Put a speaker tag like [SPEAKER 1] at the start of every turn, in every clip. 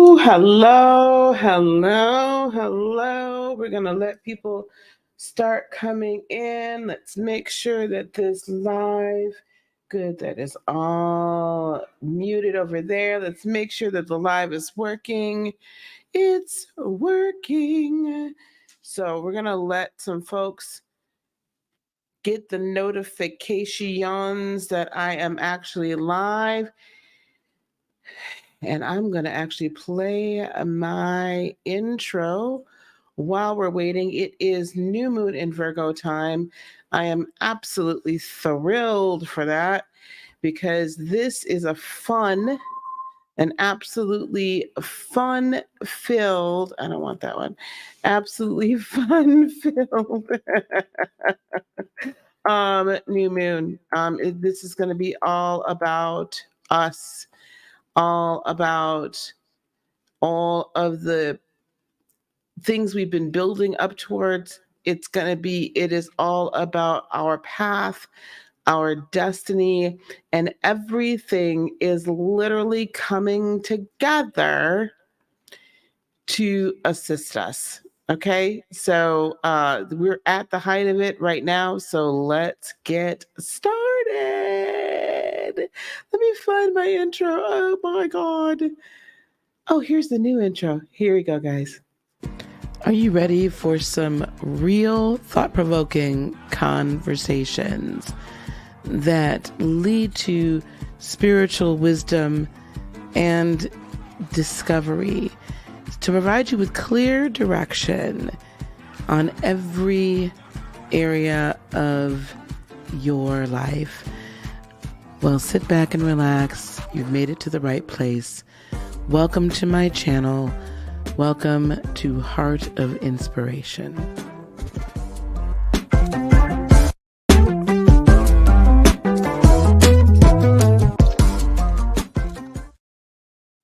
[SPEAKER 1] Hello, hello, hello. We're going to let people start coming in. Let's make sure that this live, good, that is all muted over there. Let's make sure that the live is working. It's working. So we're going to let some folks get the notifications that I am actually live. And I'm going to actually play my intro while we're waiting. It is new moon in Virgo time. I am absolutely thrilled for that because this is an absolutely fun filled, I don't want that one, absolutely fun filled new moon. This is going to be all about us, all about all of the things we've been building up towards. It is all about our path, our destiny, and everything is literally coming together to assist us. Okay, so we're at the height of it right now. So let's get started. Let me find my intro. Oh my God. Oh, here's the new intro. Here we go, guys. Are you ready for some real thought-provoking conversations that lead to spiritual wisdom and discovery to provide you with clear direction on every area of your life? Well, sit back and relax. You've made it to the right place. Welcome to my channel. Welcome to Heart of Inspiration.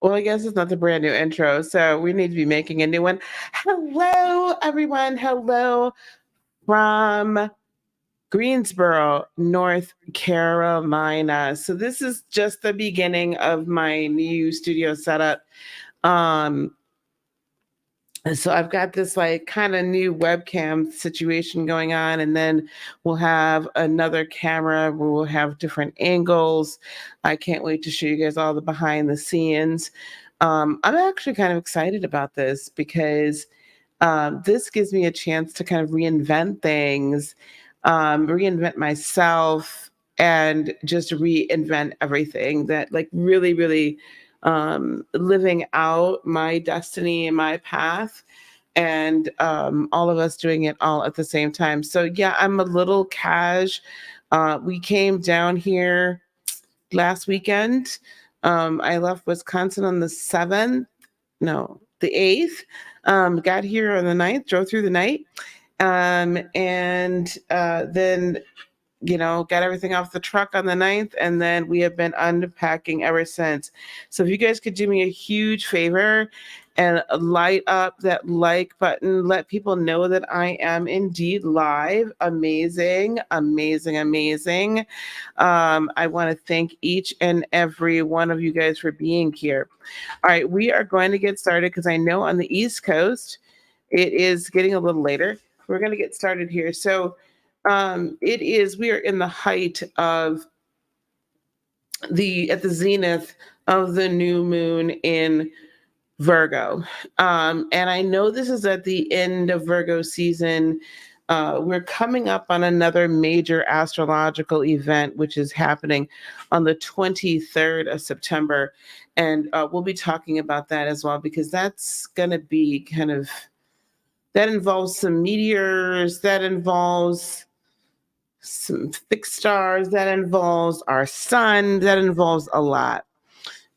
[SPEAKER 1] Well, I guess it's not the brand new intro, so we need to be making a new one. Hello, everyone. Hello from Greensboro, North Carolina. So this is just the beginning of my new studio setup. So I've got this like kind of new webcam situation going on, and then we'll have another camera where we'll have different angles. I can't wait to show you guys all the behind the scenes. I'm actually kind of excited about this because this gives me a chance to kind of reinvent things, reinvent myself, and just reinvent everything that like really, really living out my destiny and my path, and all of us doing it all at the same time. So yeah, I'm a little cash. We came down here last weekend. I left Wisconsin on the 7th, no, the 8th. Got here on the 9th, drove through the night, and then got everything off the truck on the 9th, and then we have been unpacking ever since. So if you guys could do me a huge favor and light up that like button, let people know that I am indeed live. Amazing, amazing, amazing. I want to thank each and every one of you guys for being here. All right, we are going to get started because I know on the East Coast, it is getting a little later. We're going to get started here. So we are in the height of at the zenith of the new moon in Virgo. And I know this is at the end of Virgo season. We're coming up on another major astrological event, which is happening on the 23rd of September. And we'll be talking about that as well, because that's going to be that involves some meteors, that involves some fixed stars, that involves our sun, that involves a lot,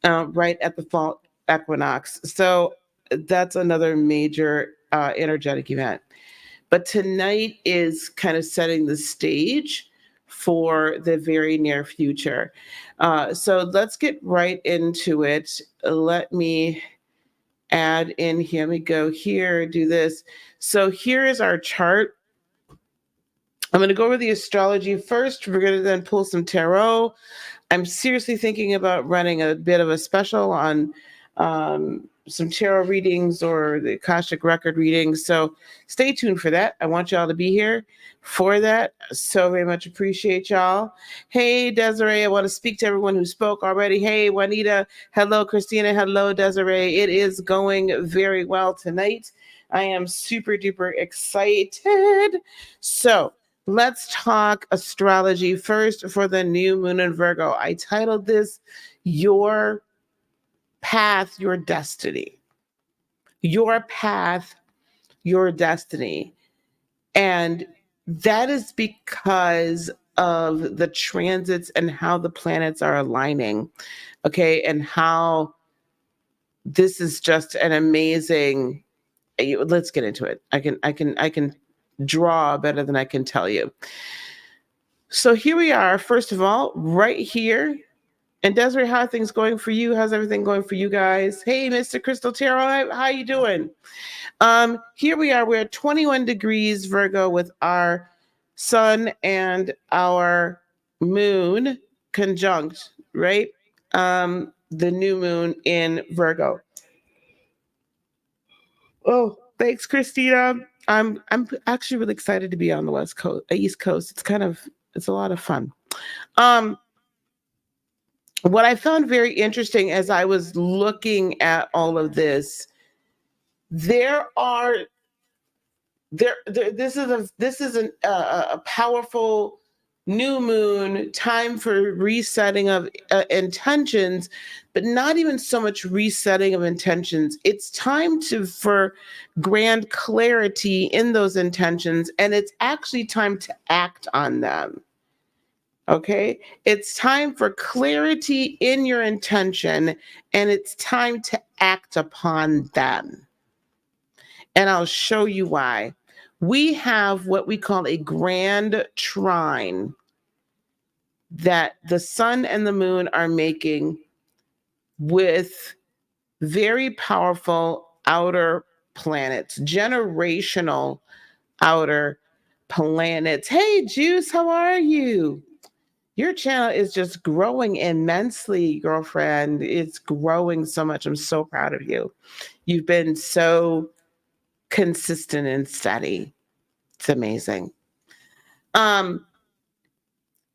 [SPEAKER 1] right at the fall equinox. So that's another major energetic event. But tonight is kind of setting the stage for the very near future. So let's get right into it. Let me add in here. Let me go here, do this. So here is our chart. I'm going to go over the astrology first. We're going to then pull some tarot. I'm seriously thinking about running a bit of a special on some tarot readings or the Akashic record readings. So stay tuned for that. I want y'all to be here for that. So very much appreciate y'all. Hey, Desiree, I want to speak to everyone who spoke already. Hey, Juanita. Hello, Christina. Hello, Desiree. It is going very well tonight. I am super duper excited. So let's talk astrology first for the new moon in Virgo. I titled this Your Path, Your Destiny. Your path, your destiny. And that is because of the transits and how the planets are aligning. Okay. And how this is just an amazing, let's get into it. I can draw better than I can tell you. So here we are, first of all, right here. And Desiree, how are things going for you? How's everything going for you guys? Hey, Mr. Crystal Tarot, how you doing? Here we are. We're at 21 degrees Virgo with our sun and our moon conjunct, right? The new moon in Virgo. Oh, thanks, Christina. I'm actually really excited to be on the West Coast, East Coast. It's a lot of fun. What I found very interesting as I was looking at all of this, this is a powerful new moon, time for resetting of intentions, but not even so much resetting of intentions. It's time for grand clarity in those intentions, and it's actually time to act on them. Okay, it's time for clarity in your intention, and it's time to act upon them. And I'll show you why. We have what we call a Grand Trine that the sun and the moon are making with very powerful outer planets, generational outer planets. Hey, Juice, how are you? Your channel is just growing immensely, girlfriend. It's growing so much. I'm so proud of you. You've been so consistent and steady. It's amazing.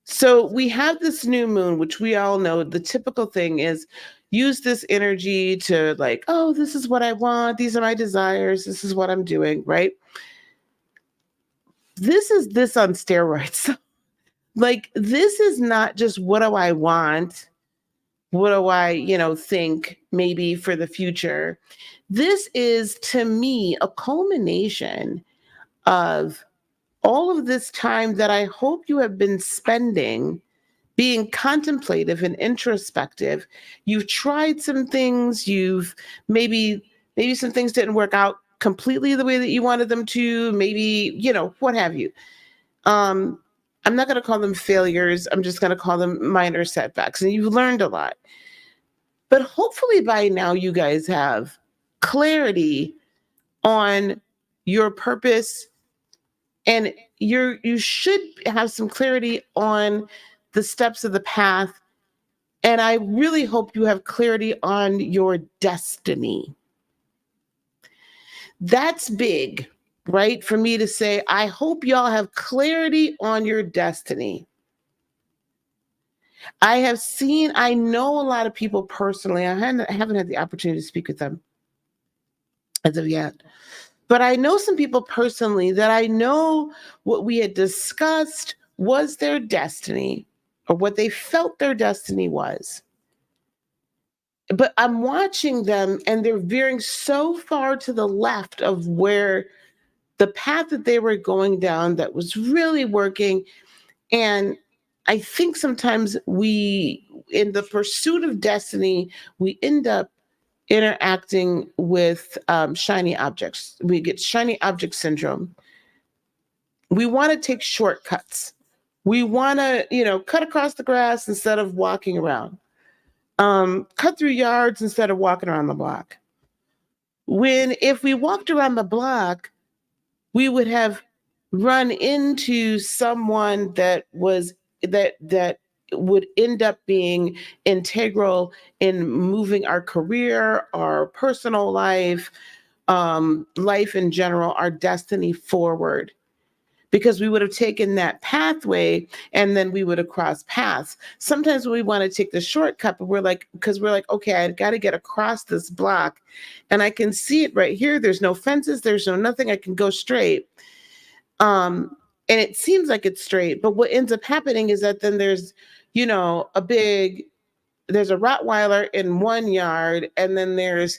[SPEAKER 1] So we have this new moon, which we all know the typical thing is use this energy to like, oh, this is what I want. These are my desires. This is what I'm doing, right? This is this on steroids. Like, this is not just what do I want? What do I, think maybe for the future? This is, to me, a culmination of all of this time that I hope you have been spending being contemplative and introspective. You've tried some things, maybe some things didn't work out completely the way that you wanted them to, maybe, what have you. I'm not going to call them failures. I'm just going to call them minor setbacks. And you've learned a lot. But hopefully by now you guys have clarity on your purpose, and you should have some clarity on the steps of the path. And I really hope you have clarity on your destiny. That's big, right? For me to say, I hope y'all have clarity on your destiny. I know a lot of people personally. I haven't had the opportunity to speak with them as of yet. But I know some people personally that I know what we had discussed was their destiny, or what they felt their destiny was. But I'm watching them and they're veering so far to the left of where the path that they were going down that was really working. And I think sometimes in the pursuit of destiny, we end up interacting with shiny objects. We get shiny object syndrome. We want to take shortcuts. We want to, cut across the grass instead of walking around. Cut through yards instead of walking around the block. If we walked around the block, we would have run into someone that would end up being integral in moving our career, our personal life, life in general, our destiny forward. Because we would have taken that pathway and then we would have crossed paths. Sometimes we want to take the shortcut, but because we're like, okay, I got to get across this block and I can see it right here. There's no fences, there's no nothing, I can go straight. And it seems like it's straight, but what ends up happening is that then there's, there's a Rottweiler in one yard, and then there's,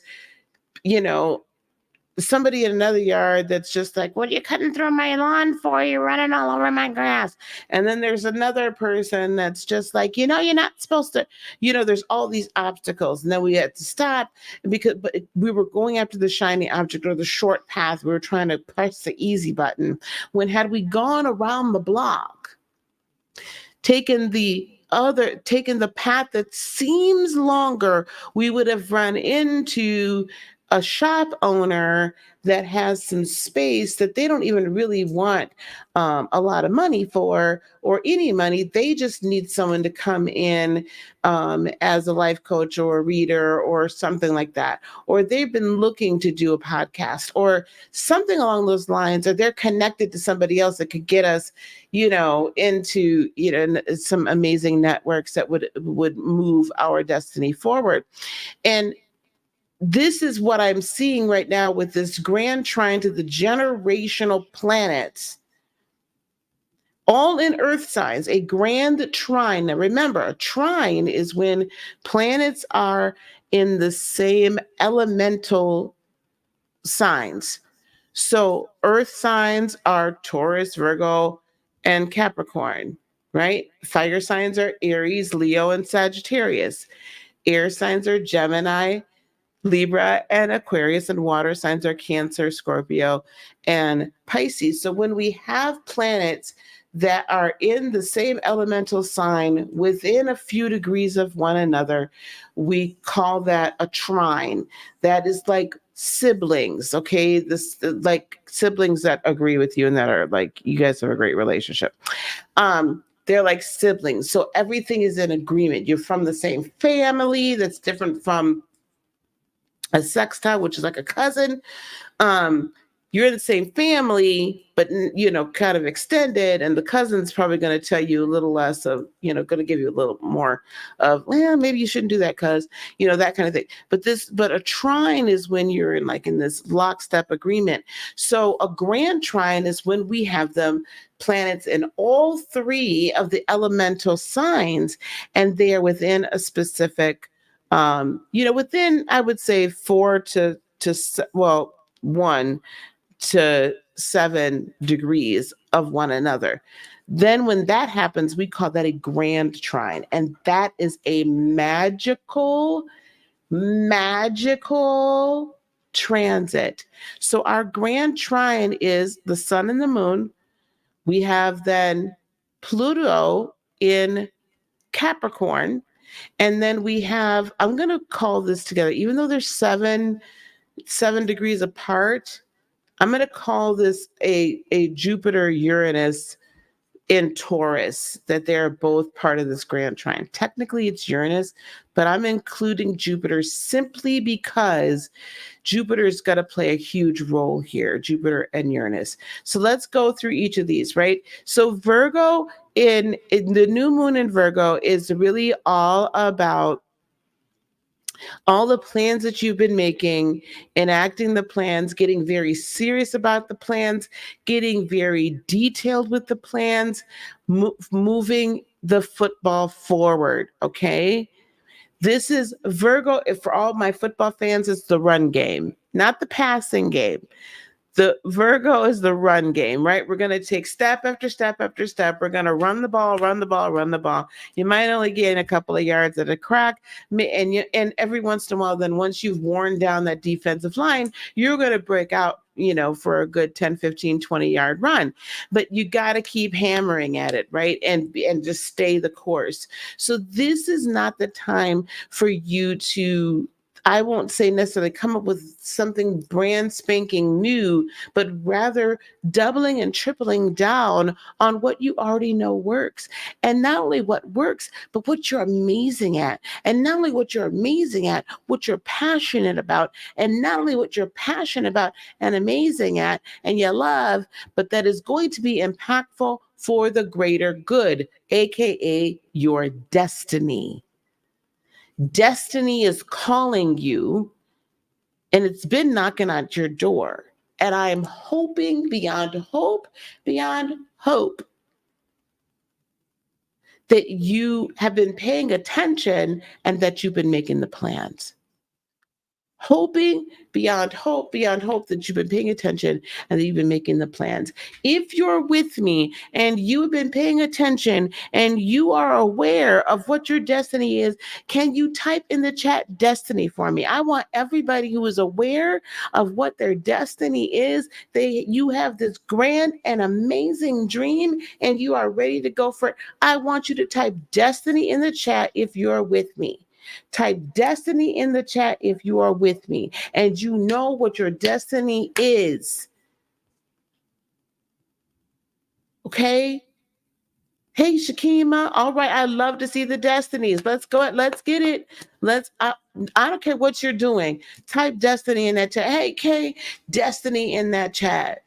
[SPEAKER 1] somebody in another yard that's just like, what are you cutting through my lawn for? You're running all over my grass. And then there's another person that's just like, you're not supposed to, there's all these obstacles. And then we had to stop but we were going after the shiny object or the short path. We were trying to press the easy button. When had we gone around the block, taken the path that seems longer, we would have run into a shop owner that has some space that they don't even really want a lot of money for, or any money. They just need someone to come in as a life coach or a reader or something like that. Or they've been looking to do a podcast or something along those lines, or they're connected to somebody else that could get us, into, some amazing networks that would move our destiny forward. And this is what I'm seeing right now with this Grand Trine to the generational planets, all in earth signs, a Grand Trine. Now remember, a trine is when planets are in the same elemental signs. So earth signs are Taurus, Virgo, and Capricorn, right? Fire signs are Aries, Leo, and Sagittarius. Air signs are Gemini, Libra, and Aquarius, and water signs are Cancer, Scorpio, and Pisces. So when we have planets that are in the same elemental sign within a few degrees of one another, we call that a trine. That is like siblings, okay? This like siblings that agree with you and that are like, you guys have a great relationship. They're like siblings. So everything is in agreement. You're from the same family. That's different from a sextile, which is like a cousin. You're in the same family, but kind of extended, and the cousin's probably going to tell you a little less of, going to give you a little more of, well, maybe you shouldn't do that because, that kind of thing. But a trine is when you're in this lockstep agreement. So a grand trine is when we have them planets in all three of the elemental signs, and they are within a specific within, I would say 1 to 7 degrees of one another. Then when that happens, we call that a grand trine. And that is a magical transit. So our grand trine is the sun and the moon. We have then Pluto in Capricorn. And then we have, I'm going to call this together, even though they're 7 degrees apart, I'm going to call this a Jupiter Uranus in Taurus, that they're both part of this grand trine. Technically it's Uranus, but I'm including Jupiter simply because Jupiter's got to play a huge role here, Jupiter and Uranus. So let's go through each of these, right? So Virgo in the new moon in Virgo is really all about all the plans that you've been making, enacting the plans, getting very serious about the plans, getting very detailed with the plans, moving the football forward, okay? This is Virgo. For all my football fans, it's the run game, not the passing game. The Virgo is the run game, right? We're going to take step after step after step. We're going to run the ball, run the ball, run the ball. You might only gain a couple of yards at a crack. And every once in a while, then once you've worn down that defensive line, you're going to break out, for a good 10, 15, 20-yard run. But you got to keep hammering at it, right? And just stay the course. So this is not the time for you to I won't say necessarily come up with something brand spanking new, but rather doubling and tripling down on what you already know works. And not only what works, but what you're amazing at. And not only what you're amazing at, what you're passionate about. And not only what you're passionate about and amazing at and you love, but that is going to be impactful for the greater good, AKA your destiny. Destiny is calling you, and it's been knocking at your door. And I am hoping beyond hope, that you have been paying attention and that you've been making the plans. Hoping beyond hope that you've been paying attention and that you've been making the plans. If you're with me and you've been paying attention and you are aware of what your destiny is, can you type in the chat destiny for me? I want everybody who is aware of what their destiny is. You have this grand and amazing dream and you are ready to go for it. I want you to type destiny in the chat if you're with me. Type destiny in the chat if you are with me and you know what your destiny is. Okay? Hey, Shakima. All right. I love to see the destinies. Let's go. Let's get it. I don't care what you're doing. Type destiny in that chat. Hey, Kay, destiny in that chat.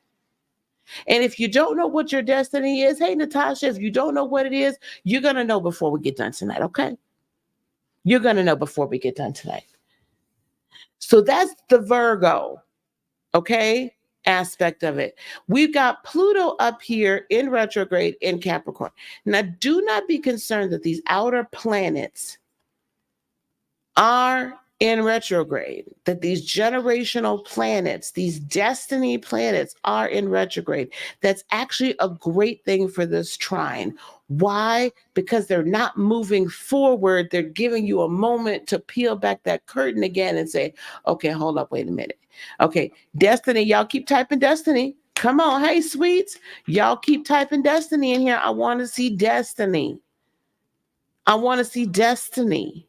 [SPEAKER 1] And if you don't know what your destiny is, hey, Natasha, if you don't know what it is, you're going to know before we get done tonight. Okay? You're going to know before we get done tonight. So that's the Virgo, okay, aspect of it. We've got Pluto up here in retrograde in Capricorn. Now, do not be concerned that these outer planets are in retrograde, that these generational planets, these destiny planets are in retrograde. That's actually a great thing for this trine. Why? Because they're not moving forward. They're giving you a moment to peel back that curtain again and say, okay, hold up, wait a minute. Okay, destiny, y'all keep typing destiny. Come on, hey, sweets. Y'all keep typing destiny in here. I want to see destiny. I want to see destiny.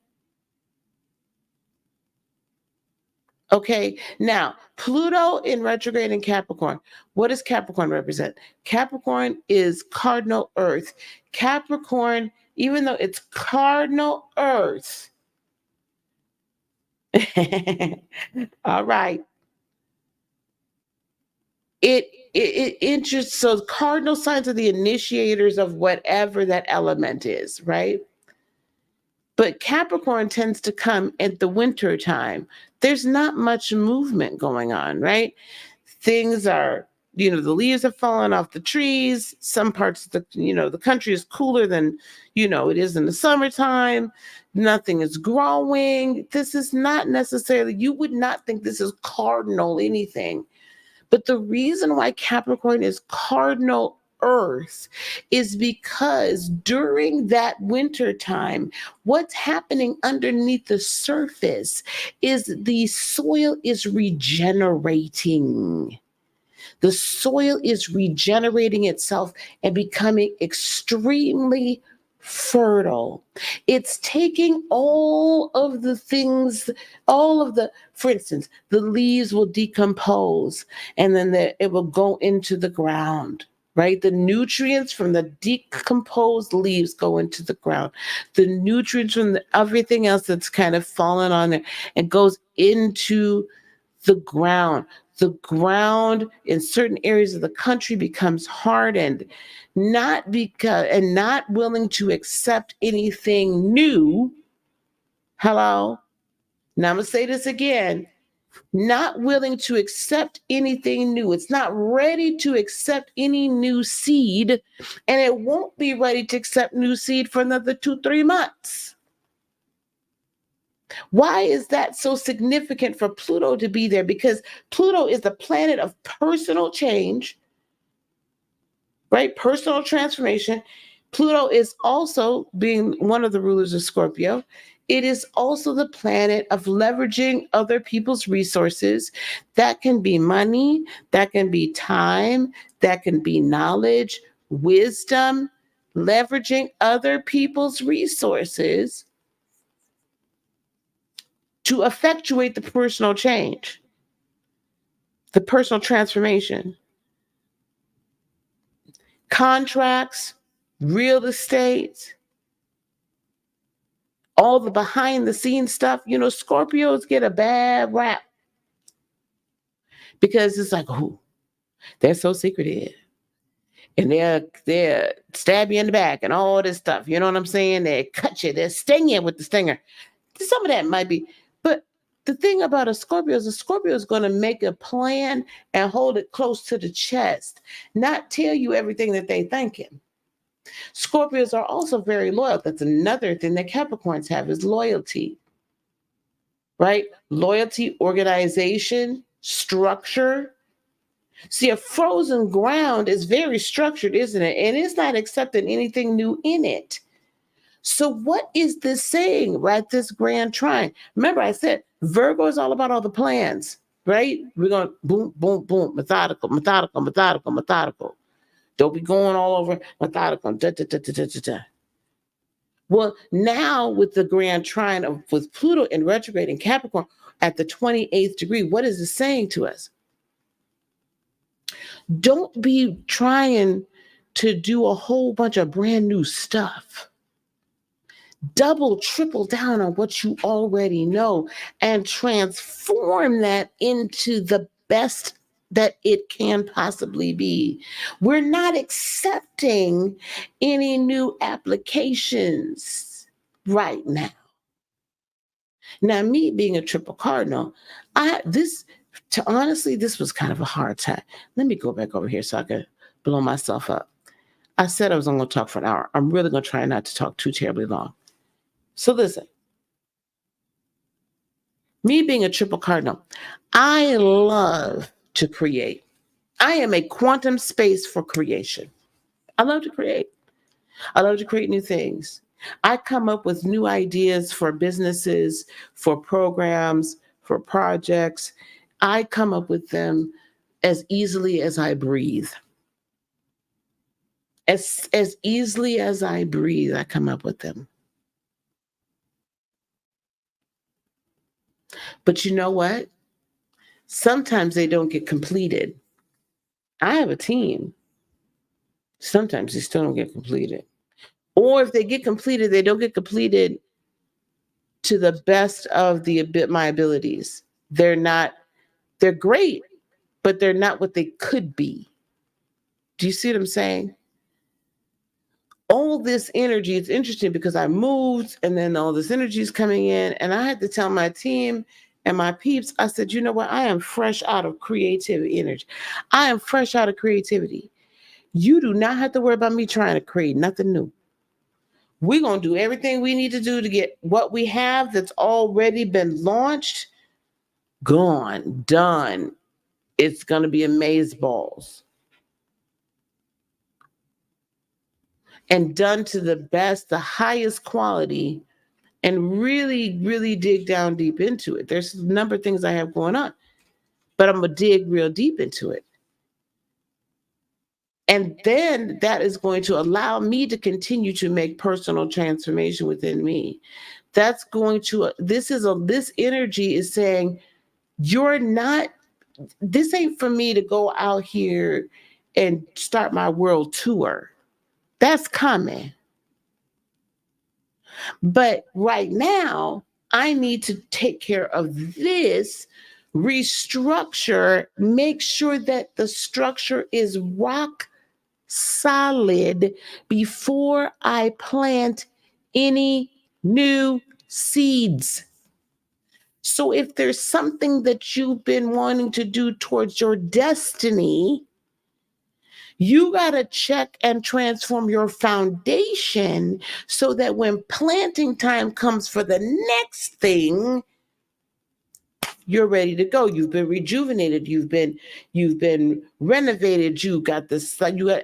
[SPEAKER 1] Okay, now Pluto in retrograde in Capricorn. What does Capricorn represent? Capricorn is cardinal Earth. Capricorn, even though it's cardinal Earth, all right, it interests, so cardinal signs are the initiators of whatever that element is, right? But Capricorn tends to come at the winter time. There's not much movement going on, right? Things are, the leaves have fallen off the trees. Some parts of the country is cooler than, it is in the summertime. Nothing is growing. This is not necessarily, you would not think this is cardinal anything. But the reason why Capricorn is cardinal Earth is because during that winter time, what's happening underneath the surface is the soil is regenerating. The soil is regenerating itself and becoming extremely fertile. It's taking all of the things, for instance, the leaves will decompose and then it will go into the ground, right? The nutrients from the decomposed leaves go into the ground. The nutrients from everything else that's kind of fallen on there and goes into the ground. The ground in certain areas of the country becomes hardened, not willing to accept anything new. Hello? Now I'm going to say this again. Not willing to accept anything new. It's not ready to accept any new seed, and it won't be ready to accept new seed for another 2-3 months. Why is that so significant for Pluto to be there? Because Pluto is the planet of personal change, right? Personal transformation. Pluto is also, being one of the rulers of Scorpio, it is also the planet of leveraging other people's resources. That can be money, that can be time, that can be knowledge, wisdom, leveraging other people's resources to effectuate the personal change, the personal transformation. Contracts, real estate, all the behind the scenes stuff. Scorpios get a bad rap because it's like, oh, they're so secretive. And they'll stab you in the back and all this stuff. You know what I'm saying? They cut you, they sting you with the stinger. Some of that might be, but the thing about a Scorpio is going to make a plan and hold it close to the chest, not tell you everything that they thinking. Scorpios are also very loyal. That's another thing that Capricorns have is loyalty, right? Loyalty, organization, structure. See, a frozen ground is very structured, isn't it? And it's not accepting anything new in it. So what is this saying, right? This Grand Trine. Remember, I said Virgo is all about all the plans, right? We're going boom, boom, boom, methodical, methodical, methodical, methodical. Don't be going all over methodical. Da, da, da, da, da, da, da. Well, now with the Grand Trine with Pluto in retrograde in Capricorn at the 28th degree, what is it saying to us? Don't be trying to do a whole bunch of brand new stuff. Double, triple down on what you already know and transform that into the best that it can possibly be. We're not accepting any new applications right now. Now, me being a triple cardinal, honestly, this was kind of a hard time. Let me go back over here so I can blow myself up. I said I was only going to talk for an hour. I'm really going to try not to talk too terribly long. So listen, me being a triple cardinal, I love to create. I am a quantum space for creation. I love to create. I love to create new things. I come up with new ideas for businesses, for programs, for projects. I come up with them as easily as I breathe. As easily as I breathe, I come up with them. But you know what? Sometimes they don't get completed. I have a team. Sometimes they still don't get completed. Or if they get completed, they don't get completed to the best of my abilities. They're great, but they're not what they could be. Do you see what I'm saying? All this energy, it's interesting because I moved and then all this energy is coming in and I had to tell my team and my peeps, I said, you know what? I am fresh out of creativity energy. I am fresh out of creativity. You do not have to worry about me trying to create nothing new. We're going to do everything we need to do to get what we have that's already been launched, gone, done. It's going to be amazeballs. And done to the best, the highest quality, and really, really dig down deep into it. There's a number of things I have going on, but I'm going to dig real deep into it. And then that is going to allow me to continue to make personal transformation within me. That's going to, this energy is saying, this ain't for me to go out here and start my world tour. That's coming. But right now, I need to take care of this, restructure, make sure that the structure is rock solid before I plant any new seeds. So if there's something that you've been wanting to do towards your destiny, you got to check and transform your foundation so that when planting time comes for the next thing, you're ready to go. You've been rejuvenated. You've been renovated. You got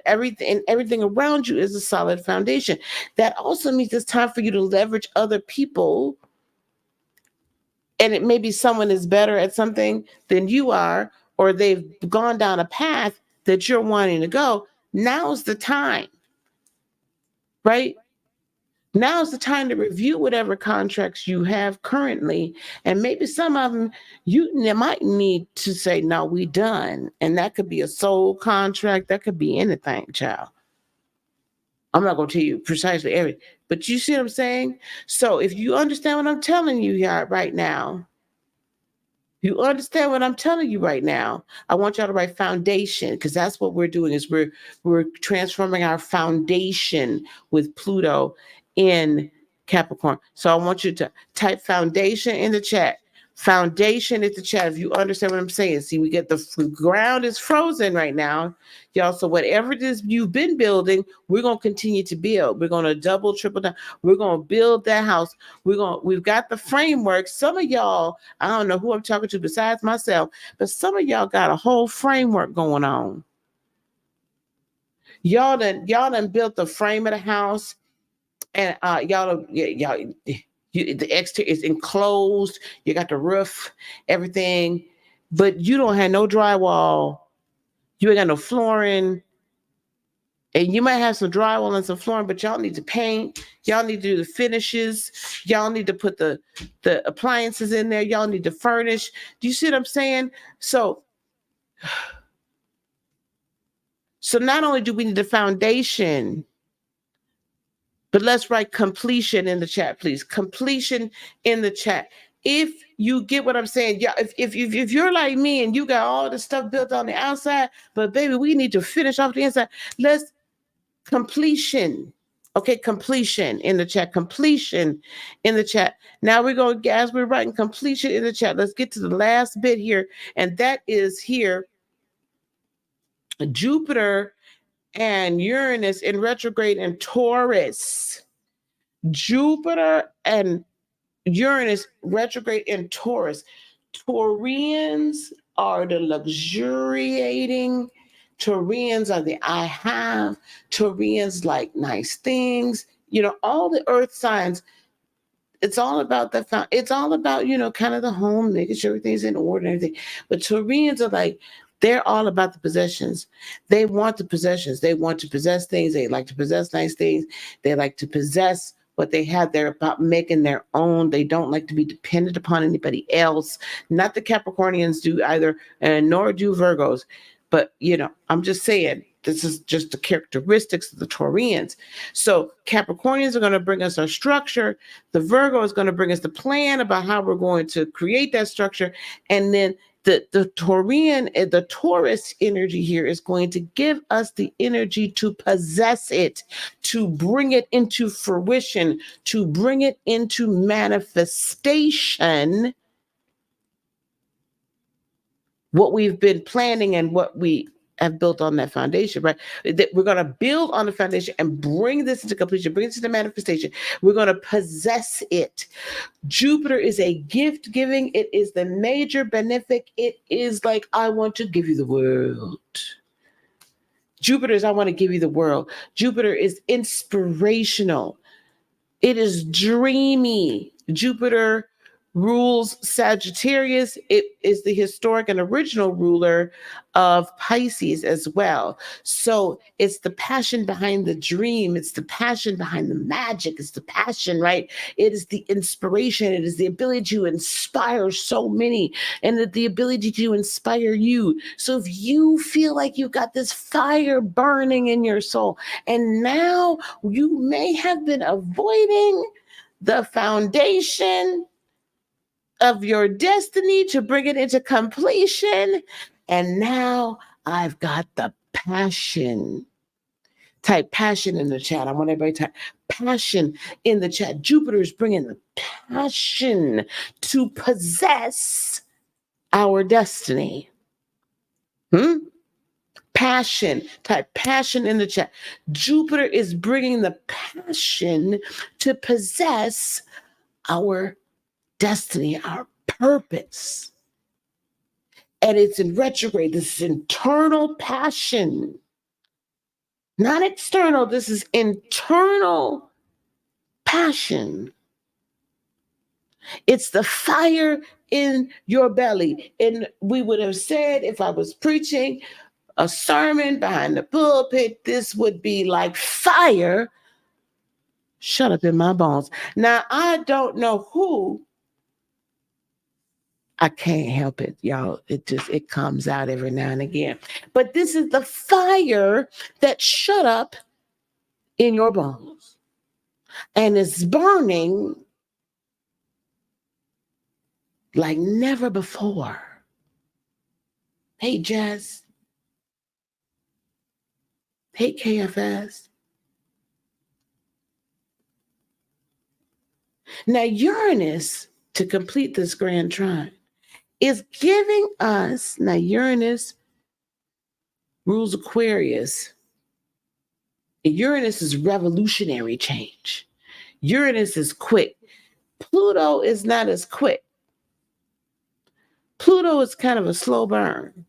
[SPEAKER 1] everything, and everything around you is a solid foundation. That also means it's time for you to leverage other people. And it may be someone is better at something than you are, or they've gone down a path that you're wanting to go. Now's the time, right? Now's the time to review whatever contracts you have currently, and maybe some of them you might need to say, "No, we done." And that could be a soul contract. That could be anything, child. I'm not going to tell you precisely everything, but you see what I'm saying? So if you understand what I'm telling you here right now, you understand what I'm telling you right now. I want y'all to write foundation, because that's what we're doing is we're transforming our foundation with Pluto in Capricorn. So I want you to type foundation in the chat. Foundation in the chat if you understand what I'm saying. See, we get the ground is frozen right now, y'all. So whatever it is you've been building, we're gonna continue to build. We're gonna double, triple down. We're gonna build that house. We've got the framework. Some of y'all, I don't know who I'm talking to besides myself, but some of y'all got a whole framework going on. Y'all done built the frame of the house, and the exterior is enclosed. You got the roof, everything, but you don't have no drywall. You ain't got no flooring. And you might have some drywall and some flooring, but y'all need to paint. Y'all need to do the finishes. Y'all need to put the appliances in there. Y'all need to furnish. Do you see what I'm saying? So not only do we need the foundation, but let's write completion in the chat, please. Completion in the chat. If you get what I'm saying, yeah. If you're like me and you got all the stuff built on the outside, but baby, we need to finish off the inside. Let's completion. Okay, completion in the chat. Completion in the chat. Now we're going, as we're writing completion in the chat, let's get to the last bit here, and that is here. Jupiter and Uranus in retrograde in Taurus. Jupiter and Uranus retrograde in Taurus. Taurians are the luxuriating. Taurians are the I have. Taurians like nice things. You know, all the earth signs, it's all about the it's all about, you know, kind of the home, making sure everything's in order and everything. But Taurians are like, they're all about the possessions. They want the possessions. They want to possess things. They like to possess nice things. They like to possess what they have. They're about making their own. They don't like to be dependent upon anybody else. Not the Capricornians do either, and nor do Virgos. But, you know, I'm just saying, this is just the characteristics of the Taurians. So Capricornians are going to bring us our structure. The Virgo is going to bring us the plan about how we're going to create that structure. And then the Taurian, the Taurus energy here is going to give us the energy to possess it, to bring it into fruition, to bring it into manifestation, what we've been planning and what we have built on that foundation, right? That we're going to build on the foundation and bring this into completion, bring it to the manifestation. We're going to possess it. Jupiter is a gift giving. It is the major benefic. It is like, I want to give you the world. Jupiter is, I want to give you the world. Jupiter is inspirational. It is dreamy. Jupiter rules Sagittarius. It is the historic and original ruler of Pisces as well. So it's the passion behind the dream. It's the passion behind the magic. It's the passion, right? It is the inspiration. It is the ability to inspire so many, and the ability to inspire you. So if you feel like you've got this fire burning in your soul, and now you may have been avoiding the foundation of your destiny to bring it into completion, and now I've got the passion. Type passion in the chat. I want everybody to type passion in the chat. Jupiter is bringing the passion to possess our destiny. Passion. Type passion in the chat. Jupiter is bringing the passion to possess our destiny, our purpose. And it's in retrograde. This is internal passion, not external. This is internal passion. It's the fire in your belly. And we would have said, if I was preaching a sermon behind the pulpit, this would be like fire shut up in my bones. Now, I don't know who. I can't help it, y'all. It comes out every now and again. But this is the fire that shut up in your bones and is burning like never before. Hey, Jazz. Hey, KFS. Now, Uranus, to complete this Grand Trine, is giving us, now Uranus rules Aquarius. Uranus is revolutionary change. Uranus is quick. Pluto is not as quick. Pluto is kind of a slow burn.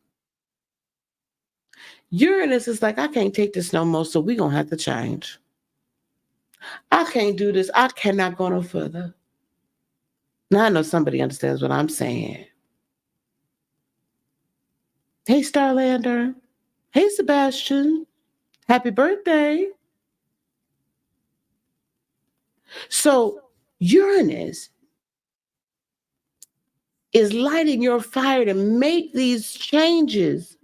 [SPEAKER 1] Uranus is like, I can't take this no more, so we're going to have to change. I can't do this. I cannot go no further. Now I know somebody understands what I'm saying. Hey, Starlander. Hey, Sebastian. Happy birthday. So Uranus is lighting your fire to make these changes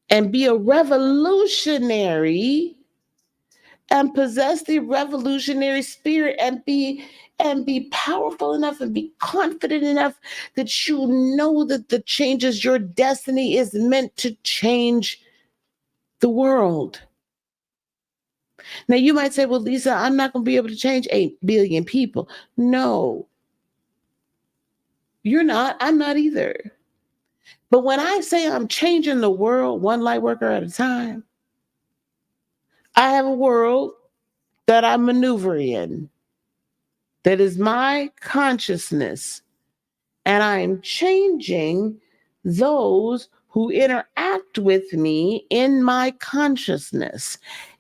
[SPEAKER 1] and be a revolutionary and possess the revolutionary spirit and be powerful enough and be confident enough that you know that the changes, your destiny is meant to change the world. Now you might say, well, Lisa, I'm not going to be able to change 8 billion people. No, you're not. I'm not either. But when I say I'm changing the world one light worker at a time, I have a world that I maneuver in that is my consciousness. And I'm changing those who interact with me in my consciousness,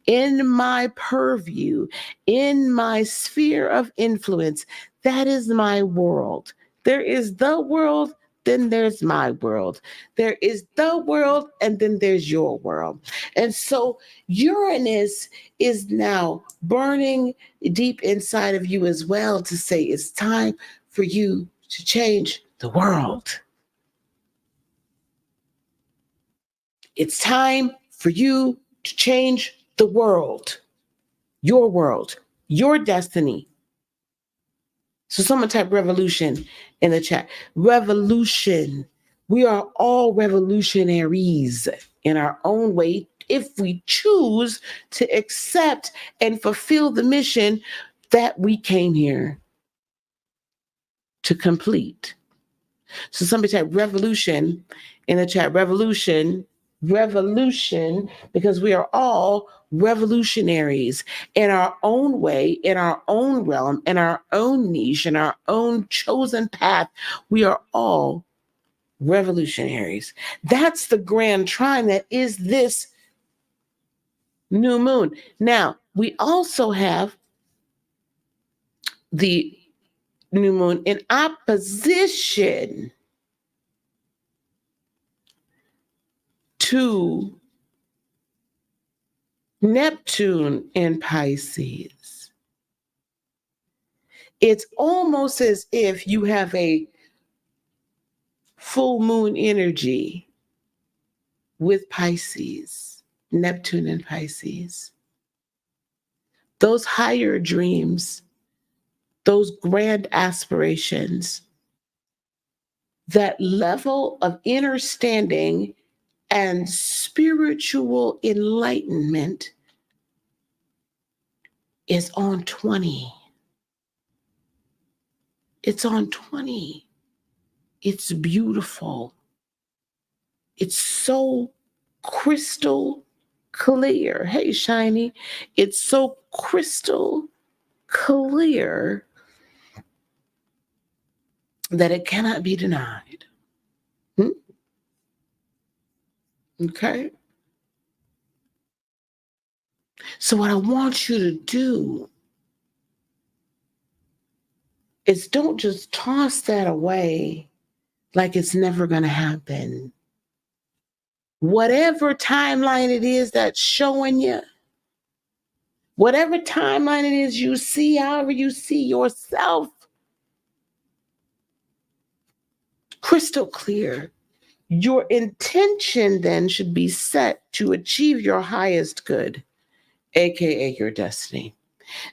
[SPEAKER 1] in my purview, in my sphere of influence. That is my world. There is the world, then there's my world. There is the world, and then there's your world. And so Uranus is now burning deep inside of you as well to say it's time for you to change the world. It's time for you to change the world, your destiny. So someone type revolution in the chat. Revolution. We are all revolutionaries in our own way if we choose to accept and fulfill the mission that we came here to complete. So somebody type revolution in the chat. Revolution, because we are all revolutionaries in our own way, in our own realm, in our own niche, in our own chosen path. We are all revolutionaries. That's the Grand Trine that is this new moon. Now, we also have the new moon in opposition to Neptune in Pisces. It's almost as if you have a full moon energy with Pisces, Neptune and Pisces. Those higher dreams, those grand aspirations, that level of understanding and spiritual enlightenment is on 20. It's on 20. It's beautiful. It's so crystal clear. Hey, Shiny. It's so crystal clear that it cannot be denied. Okay? So what I want you to do is don't just toss that away like it's never going to happen. Whatever timeline it is that's showing you, Whatever timeline it is you see, however you see yourself, crystal clear. Your intention then should be set to achieve your highest good, aka your destiny.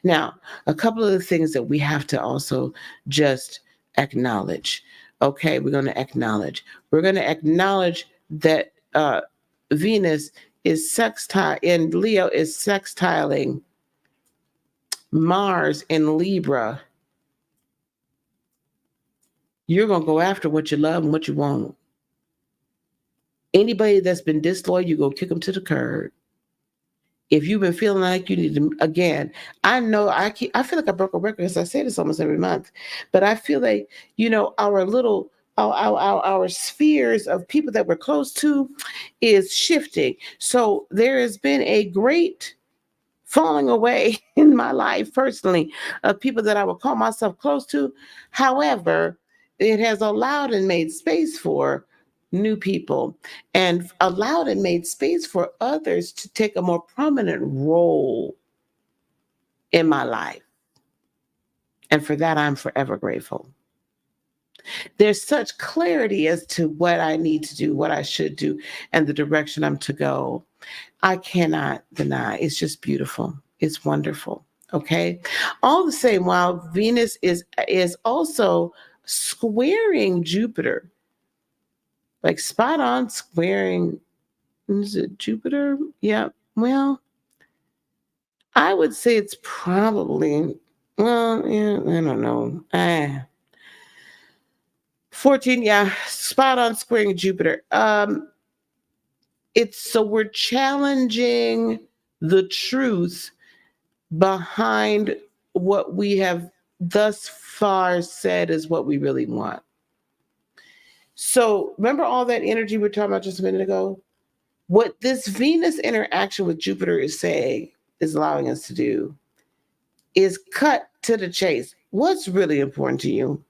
[SPEAKER 1] Now, a couple of the things that we have to also just acknowledge. Okay, we're going to acknowledge. We're going to acknowledge that Venus is sextile in Leo, is sextiling Mars in Libra. You're going to go after what you love and what you want. Anybody that's been disloyal, you go kick them to the curb. If you've been feeling like you need to, again, I know I feel like I broke a record because I say this almost every month, but I feel like, our little, our spheres of people that we're close to is shifting. So there has been a great falling away in my life personally of people that I would call myself close to. However, it has allowed and made space for new people and allowed and made space for others to take a more prominent role in my life. And for that, I'm forever grateful. There's such clarity as to what I need to do, what I should do, and the direction I'm to go. I cannot deny. It's just beautiful. It's wonderful. Okay. All the same, while Venus is also squaring Jupiter, like spot on squaring, is it Jupiter? Yeah. Well, I would say it's probably, well, yeah, I don't know. 14, yeah, spot on squaring Jupiter. It's so we're challenging the truth behind what we have thus far said is what we really want. So remember all that energy we were talking about just a minute ago? What this Venus interaction with Jupiter is saying, is allowing us to do, is cut to the chase. What's really important to you?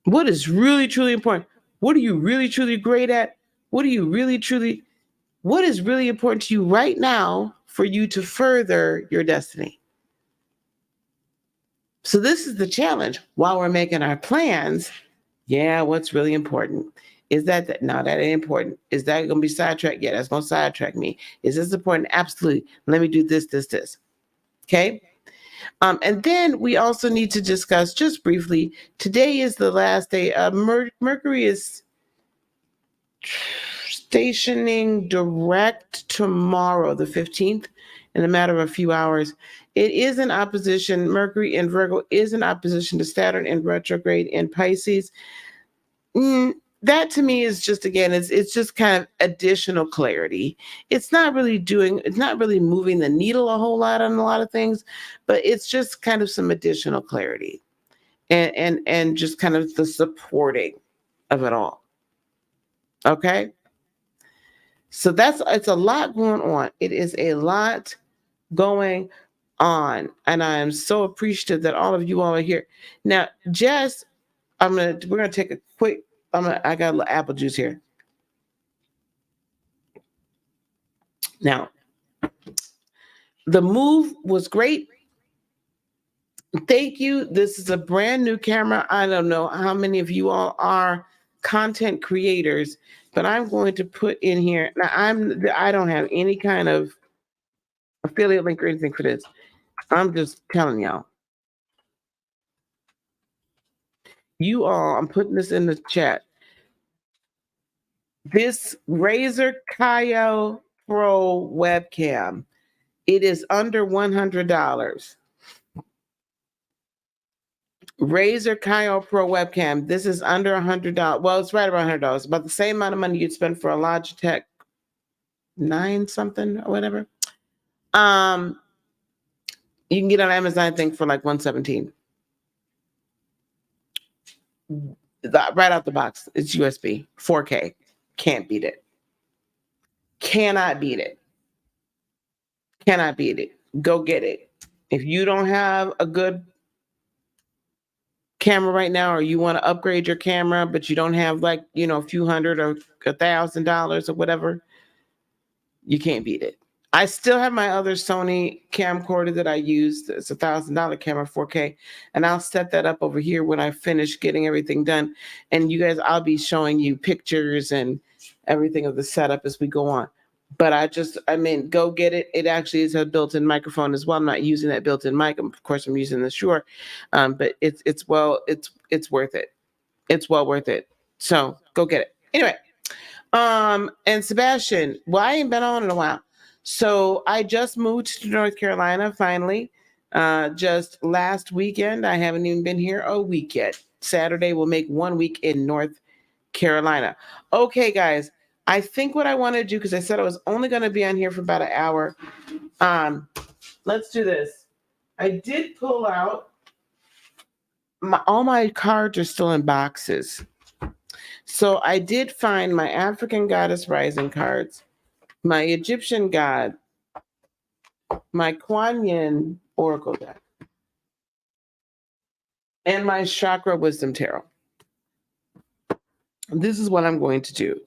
[SPEAKER 1] What is really, truly important? What are you really, truly great at? What is really important to you right now for you to further your destiny? So this is the challenge. While we're making our plans, what's really important? Is that no, that ain't important. Is that going to be sidetracked? Yeah, that's going to sidetrack me. Is this important? Absolutely. Let me do this. Okay. And then we also need to discuss just briefly, today is the last day. Mercury is stationing direct tomorrow, the 15th, in a matter of a few hours. It is in opposition. Mercury in Virgo is in opposition to Saturn in retrograde in Pisces. That to me is just, again, it's just kind of additional clarity. It's not really moving the needle a whole lot on a lot of things, but it's just kind of some additional clarity and just kind of the supporting of it all. Okay. So it's a lot going on. It is a lot going on. And I am so appreciative that all of you all are here. Now, Jess, we're gonna take a quick, I got a little apple juice here. Now, the move was great. Thank you. This is a brand new camera. I don't know how many of you all are content creators, but I'm going to put in here. Now, I don't have any kind of affiliate link or anything for this. I'm just telling y'all. You all, I'm putting this in the chat. This Razer Kaio Pro webcam, it is under $100. Razer Kaio Pro webcam, this is under $100. Well, it's right around $100. About the same amount of money you'd spend for a Logitech 9 something or whatever. You can get on Amazon, I think, for like $117. Right out the box. It's USB, 4K. Can't beat it. Cannot beat it. Cannot beat it. Go get it. If you don't have a good camera right now, or you want to upgrade your camera, but you don't have like, a few hundred or $1,000 or whatever, you can't beat it. I still have my other Sony camcorder that I used. It's $1,000 camera, 4K, and I'll set that up over here when I finish getting everything done. And you guys, I'll be showing you pictures and everything of the setup as we go on. But I mean, go get it. It actually is a built-in microphone as well. I'm not using that built-in mic. Of course, I'm using the Shure, but it's worth it. It's well worth it. So go get it. Anyway, and Sebastian, well, I ain't been on in a while. So I just moved to North Carolina finally. Just last weekend. I haven't even been here a week yet. Saturday will make 1 week in North Carolina. Okay, guys. I think what I want to do, because I said I was only going to be on here for about an hour. Let's do this. I did pull out all my cards are still in boxes. So I did find my African Goddess Rising cards, my Egyptian God, my Kuan Yin Oracle deck, and my Chakra Wisdom Tarot. This is what I'm going to do.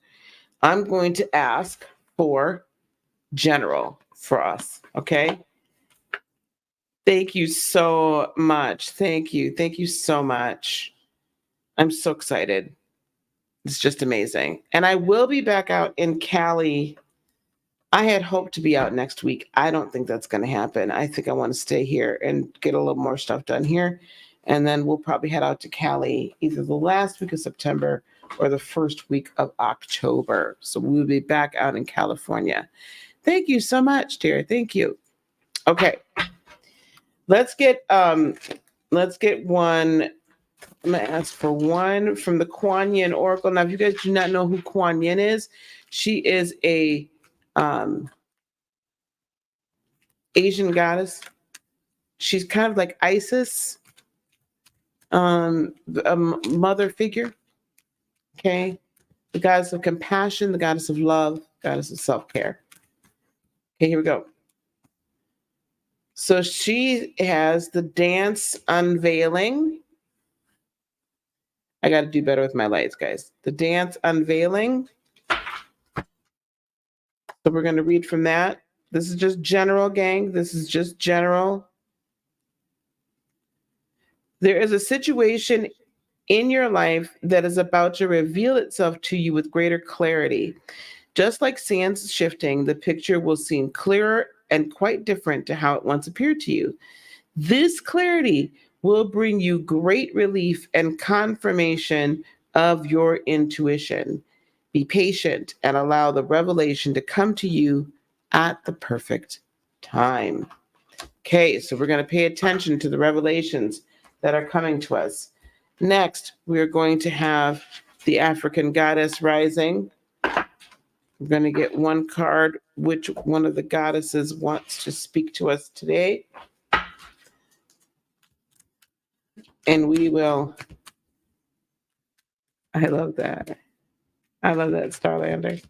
[SPEAKER 1] I'm going to ask for general for us, okay? Thank you so much. Thank you. Thank you so much. I'm so excited. It's just amazing. And I will be back out in Cali. I had hoped to be out next week. I don't think that's going to happen. I think I want to stay here and get a little more stuff done here. And then we'll probably head out to Cali either the last week of September or the first week of October. So we'll be back out in California. Thank you so much, dear. Thank you. Okay. Let's get one. I'm going to ask for one from the Kuan Yin Oracle. Now, if you guys do not know who Kuan Yin is, she is a Asian goddess. She's kind of like Isis, a mother figure. Okay. The goddess of compassion, the goddess of love, goddess of self-care. Okay, here we go. So she has the dance unveiling. I got to do better with my lights, guys. The dance unveiling. So we're going to read from that. This is just general, gang. This is just general. There is a situation in your life that is about to reveal itself to you with greater clarity. Just like sands shifting, the picture will seem clearer and quite different to how it once appeared to you. This clarity will bring you great relief and confirmation of your intuition. Be patient and allow the revelation to come to you at the perfect time. Okay, so we're going to pay attention to the revelations that are coming to us. Next, we're going to have the African Goddess Rising. We're going to get one card, which one of the goddesses wants to speak to us today. And we will. I love that. I love that, Starlander.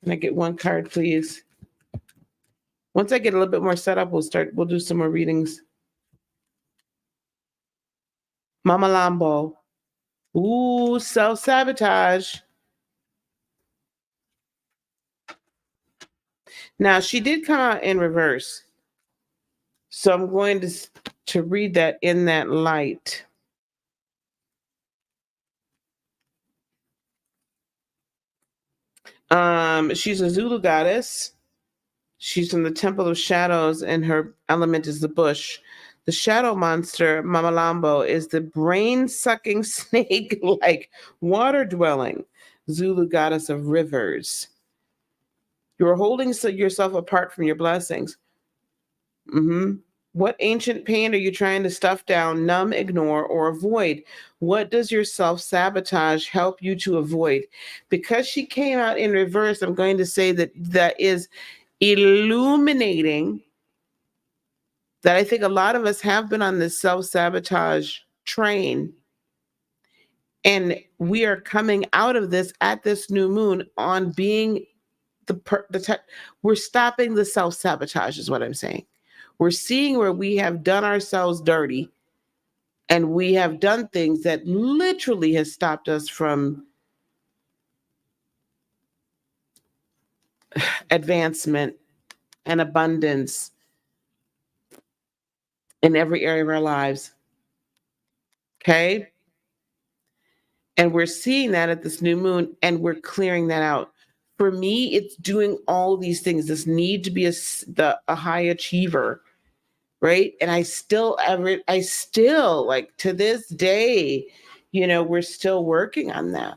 [SPEAKER 1] Can I get one card, please? Once I get a little bit more set up, we'll do some more readings. Mama Lambo. Ooh, self-sabotage. Now, she did come out in reverse. So I'm going to read that in that light. She's a Zulu goddess. She's from the Temple of Shadows, and her element is the bush. The shadow monster, Mamalambo, is the brain-sucking snake-like water-dwelling Zulu goddess of rivers. You're holding yourself apart from your blessings. What ancient pain are you trying to stuff down, numb, ignore, or avoid? What does your self-sabotage help you to avoid? Because she came out in reverse, I'm going to say that is illuminating that I think a lot of us have been on this self-sabotage train. And we are coming out of this at this new moon on being we're stopping the self-sabotage is what I'm saying. We're seeing where we have done ourselves dirty and we have done things that literally has stopped us from advancement and abundance in every area of our lives. Okay? And we're seeing that at this new moon, and we're clearing that out. For me, it's doing all these things. This need to be a high achiever, right? And I still like to this day, we're still working on that.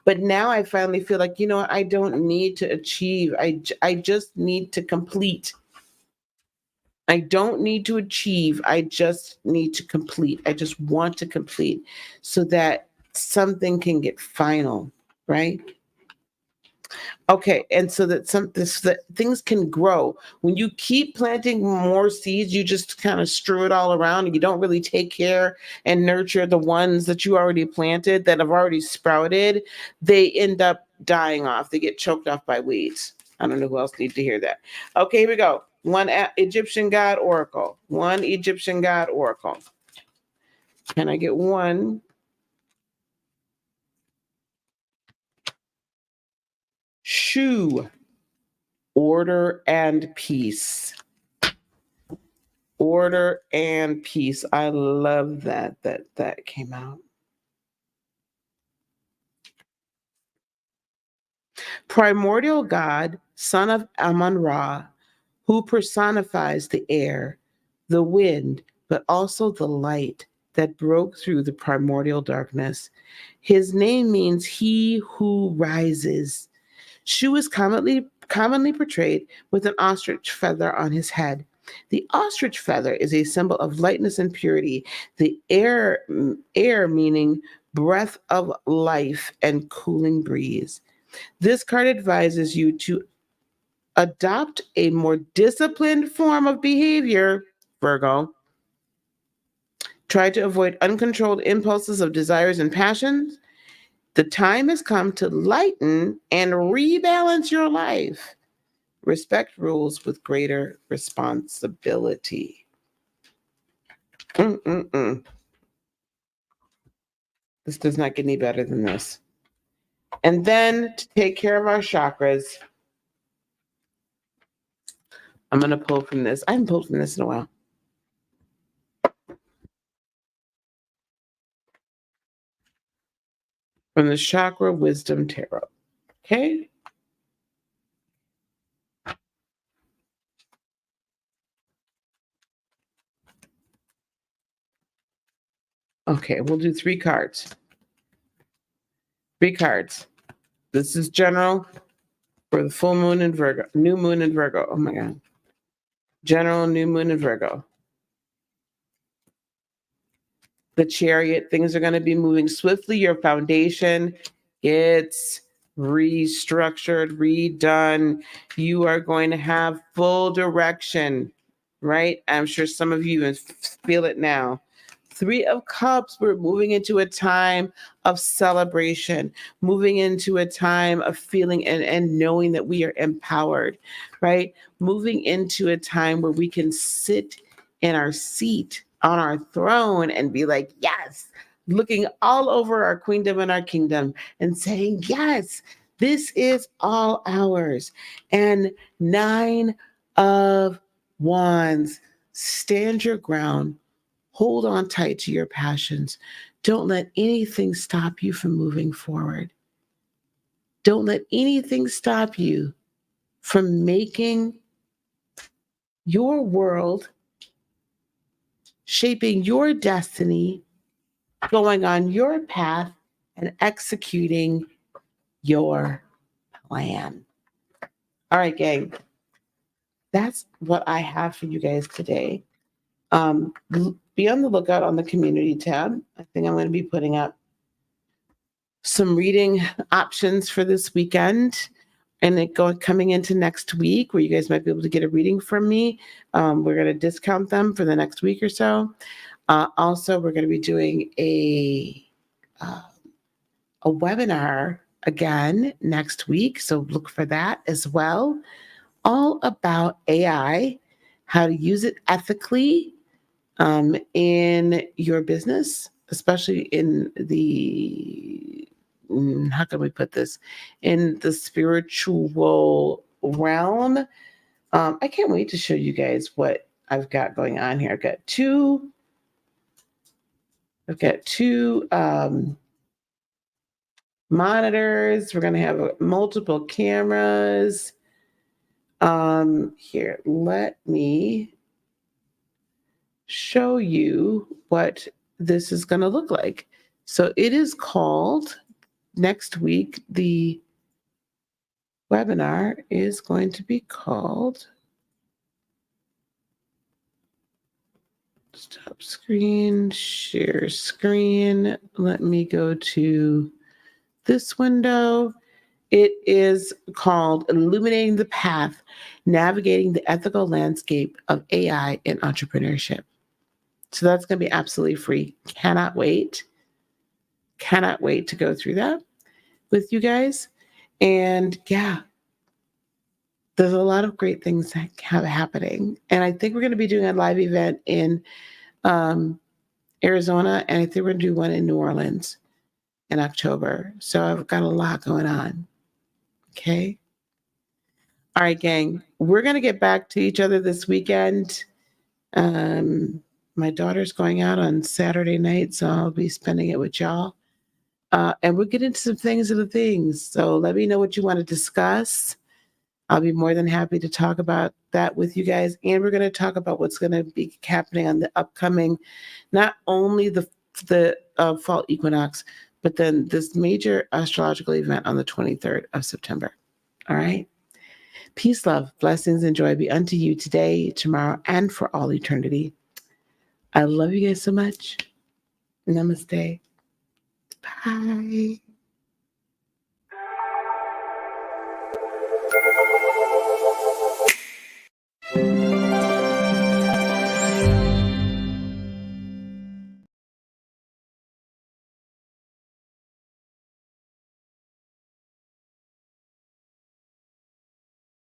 [SPEAKER 1] But now I finally feel like, I don't need to achieve. I just need to complete. I don't need to achieve. I just need to complete. I just want to complete so that something can get final, right? Okay, and so that that things can grow. When you keep planting more seeds, you just kind of strew it all around, and you don't really take care and nurture the ones that you already planted that have already sprouted. They end up dying off. They get choked off by weeds. I don't know who else needs to hear that. Okay, here we go. One Egyptian god oracle. One Egyptian god oracle. Can I get one? Shu. Order and peace. Order and peace. I love that came out. Primordial God, son of Amun-Ra, who personifies the air, the wind, but also the light that broke through the primordial darkness. His name means he who rises. Shu is commonly portrayed with an ostrich feather on his head. The ostrich feather is a symbol of lightness and purity. The air meaning breath of life and cooling breeze. This card advises you to adopt a more disciplined form of behavior, Virgo. Try to avoid uncontrolled impulses of desires and passions. The time has come to lighten and rebalance your life. Respect rules with greater responsibility. This does not get any better than this. And then to take care of our chakras, I'm going to pull from this. I haven't pulled from this in a while. From the Chakra Wisdom Tarot. Okay? Okay, we'll do 3 cards. 3 cards. This is general for the full moon in Virgo, new moon in Virgo. Oh my God. General, new moon in Virgo. The Chariot, things are going to be moving swiftly. Your foundation gets restructured, redone. You are going to have full direction, right? I'm sure some of you feel it now. 3 of Cups, we're moving into a time of celebration, moving into a time of feeling and knowing that we are empowered, right? Moving into a time where we can sit in our seat on our throne and be like, yes, looking all over our queendom and our kingdom and saying, yes, this is all ours. And 9 of Wands, stand your ground. Hold on tight to your passions. Don't let anything stop you from moving forward. Don't let anything stop you from making your world, shaping your destiny, going on your path, and executing your plan. All right, gang. That's what I have for you guys today. Be on the lookout on the community tab. I think I'm going to be putting up some reading options for this weekend and coming into next week where you guys might be able to get a reading from me. We're going to discount them for the next week or so. Also, we're going to be doing a webinar again next week, so look for that as well, all about AI, how to use it ethically in your business, especially in the how can we put this, in the spiritual realm. I can't wait to show you guys what I've got going on here. I've got two monitors. We're going to have multiple cameras. Here, let me show you what this is going to look like. So it is called, next week, the webinar is going to be called, stop screen, share screen. Let me go to this window. It is called Illuminating the Path, Navigating the Ethical Landscape of AI in Entrepreneurship. So that's going to be absolutely free. Cannot wait. Cannot wait to go through that with you guys. And yeah, there's a lot of great things that have happening. And I think we're going to be doing a live event in Arizona, and I think we're going to do one in New Orleans in October. So I've got a lot going on. Okay. All right, gang. We're going to get back to each other this weekend. My daughter's going out on Saturday night, so I'll be spending it with y'all. And we'll get into some things. So let me know what you want to discuss. I'll be more than happy to talk about that with you guys. And we're going to talk about what's going to be happening on the upcoming, not only the fall equinox, but then this major astrological event on the 23rd of September. All right. Peace, love, blessings, and joy be unto you today, tomorrow, and for all eternity. I love you guys so much. Namaste. Bye.